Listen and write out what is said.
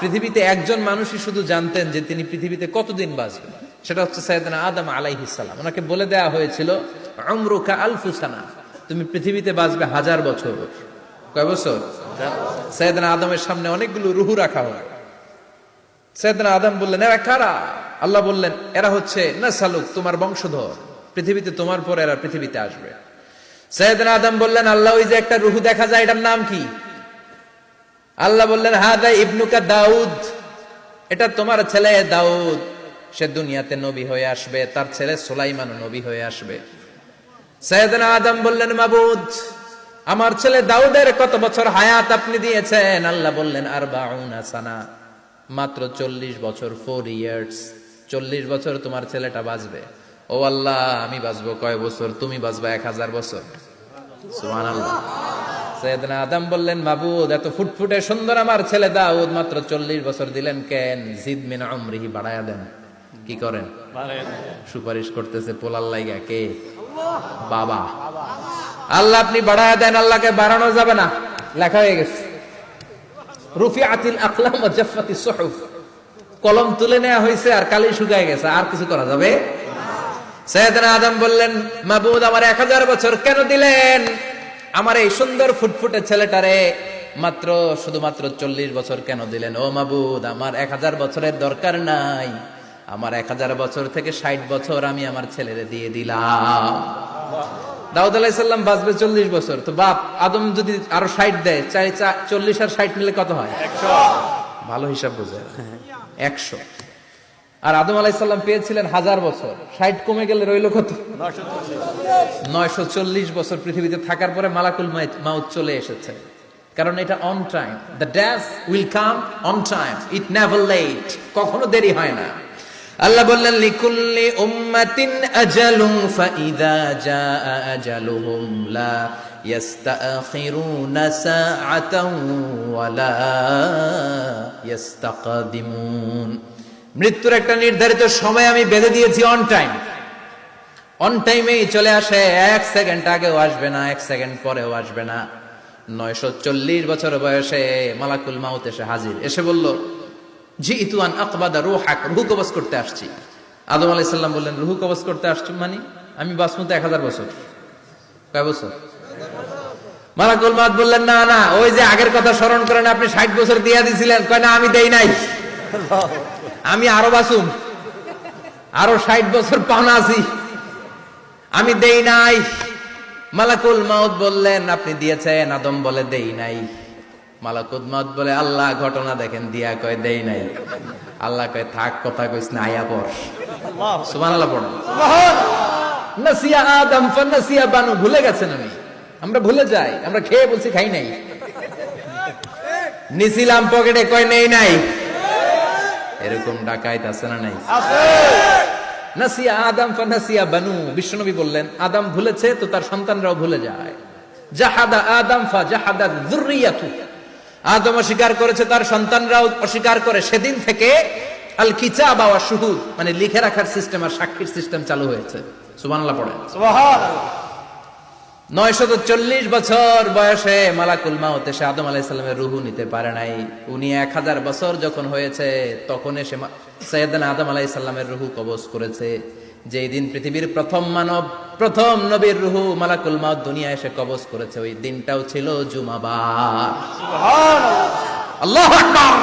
পৃথিবীতে একজন মানুষই শুধু জানতেন যে তিনি পৃথিবীতে কতদিন বাঁচবেন, সেটা হচ্ছে সাইয়েদনা আদম আলাইহিস সালাম। ওনাকে বলে দেয়া হয়েছিল উমরুকা আলফু সানা, তুমি পৃথিবীতে বাঁচবে 1000 বছর। কয় বছর? সাইয়েদনা আদমের সামনে অনেকগুলো রুহু রাখা হয়। সাইয়েদনা আদম বললেন, এরা কারা? আল্লাহ বললেন, এরা হচ্ছে নাসালুক, তোমার বংশধর, পৃথিবীতে তোমার পর এরা পৃথিবীতে আসবে। সাইয়েদনা আদম বললেন, আল্লাহ ওই যে একটা রুহু দেখা যায়, এটার নাম কি? আল্লাহ বললেন, হাদা ইবনুকা দাউদ, এটা তোমার ছেলে দাউদ, সে দুনিয়াতে নবী হয়ে আসবে, তার ছেলে সুলাইমান নবী হয়ে আসবে। সাইয়েদনা আদম বললেন, মাবুদ, আমার ছেলে দাউদের কত বছর হায়াত আপনি দিয়েছেন? আল্লাহ বললেন, 40 সানা, মাত্র 40 বছর, 4 ইয়ার্স, 40 বছর তোমার ছেলেটা বাঁচবে। ও আল্লাহ, আমি বাঁচবো কয় বছর? তুমি বাঁচবা 1000 বছর। সুবহানাল্লাহ। সাইয়েদনা আদম বললেন, মাবুদ, এত ফুটফুটে সুন্দর আমার ছেলে দাউদ, মাত্র 40 বছর দিলেন কেন? জিদ মিন উমরিহি, বাড়ায়া দেন। কি করেন? সুপারিশ করতেছে পোলার লাইগা কে? বাবা। আল্লাহ আপনি বাড়ায়া দেন। আল্লাহকে বাড়ানো যাবে না, লেখা হয়ে গেছে। রুফিআতিল আকলাম ওয়া জাফফাতিস সুহুফ, কলম তুলে নেওয়া হয়েছে আর কালি শুকায় গেছে, আর কিছু করা যাবে? সাইয়েদনা আদম বললেন, মাবুদ, আমার 1000 বছর কেন দিলেন? আমার এই সুন্দর ফুটফুটে ছেলেটারে মাত্র শুধুমাত্র 40 বছর কেন দিলেন? ও মাবুদ, আমার 1000 বছরের দরকার নাই, আমার 1000 বছর থেকে 60 বছর আমি আমার ছেলেরে দিয়ে দিলাম। দাউদ আলাইহিস সালাম বাঁচবে 40 বছর, তো বাপ আদম যদি আরো 60 দেয়, 40 আর 60 মিলে কত হয়? 100। ভালো হিসাব বুঝে, 100। আর আদম আলাইহিস সালাম পেয়েছিলেন 1000 বছর, 60 কমে গেলে রইল কত? 940 বছর পৃথিবীতে থাকার পরে মালাকুল মাউত চলে এসেছে। কারণ এটা on time, the death will come on time, it never late, কখনো দেরি হয় না। আল্লাহ বললেন, লিকুল্লি উম্মাতিন আজালুন ফাইযা জাআ আজালুহুম লা ইস্তাখিরুনা সাআতান ওয়া লা ইস্তাকদিমুন। মৃত্যুর একটা নির্ধারিত সময় আমি বেঁধে দিয়েছি, অন টাইম, অন টাইমেই চলে আসে, 1 সেকেন্ড আগেও আসবে না, 1 সেকেন্ড পরেও আসবে না। 940 বছর বয়সে মালাকুল মাউত এসে হাজির, এসে বলল, জিইতু আন আকবাদা রূহাক, রূহ কবজ করতে আসছি। আদম আলাইহিস সালাম বললেন, রূহ কবজ করতে আসছো মানে? আমি বাঁচবো তো 1000 বছর। কয় বছর? মালাকুল মাউত বললেন, না না, ওই যে আগের কথা স্মরণ করেন, আপনি 60 বছর দিয়া দিছিলেন। কয় না, আমি দেই নাই, আমি আরো বাঁচুম, আরো 60 বছর পাওনা আছি, আমি দেই নাই। মালাকুল মাউত বললেন, আপনি দিয়েছেন? আদম বলে, দেই নাই। মালাকুল মাউত বলে, আল্লাহ ঘটনা দেখেন, দিয়া কয় দেই নাই। আল্লাহ কয়, থাক, কথা কইস না, আয়া পড়। সুবহানাল্লাহ পড়। নাসিয়া আদম ফানাসিয়া বানু, ভুলে গেছেন আমি, আমরা ভুলে যাই, আমরা খেয়ে বলছি খাই নাই, নিছিলাম পকেটে, কয় নেই নাই। এরকম ডাকাইত আছে না নাই? নাসিয়া আদম ফানাসিয়া বানু, বিশ্বনবী বললেন, আদম ভুলেছে তো তার সন্তানরাও ভুলে যায়। জাহাদা আদম ফাজাহাদা যুররিয়াতু, আদম অস্বীকার করেছে, তার সন্তানরাও অস্বীকার করে। সেদিন থেকে আল কিতাবা ওয়া শুহুদ, মানে লিখে রাখার সিস্টেম আর সাক্ষীর সিস্টেম চালু হয়েছে। সুবহানাল্লাহ পড়েন। সুবহানাল্লাহ। 940 বছর বয়সে মালাকুল মাউত এসে আদম আলাইহিস সালামের রূহ নিতে পারে নাই। উনি 1000 বছর যখন হয়েছে তখন এসে সাইয়েদনা আদম আলাইহিস সালামের রূহ কবজ করেছে। যেই দিন পৃথিবীর প্রথম মানব, প্রথম নবীর রূহ মালাকুল মাউত দুনিয়া এসে কবজ করেছে, ওই দিনটাও ছিল জুমাবার। সুবহানাল্লাহ, আল্লাহু আকবার।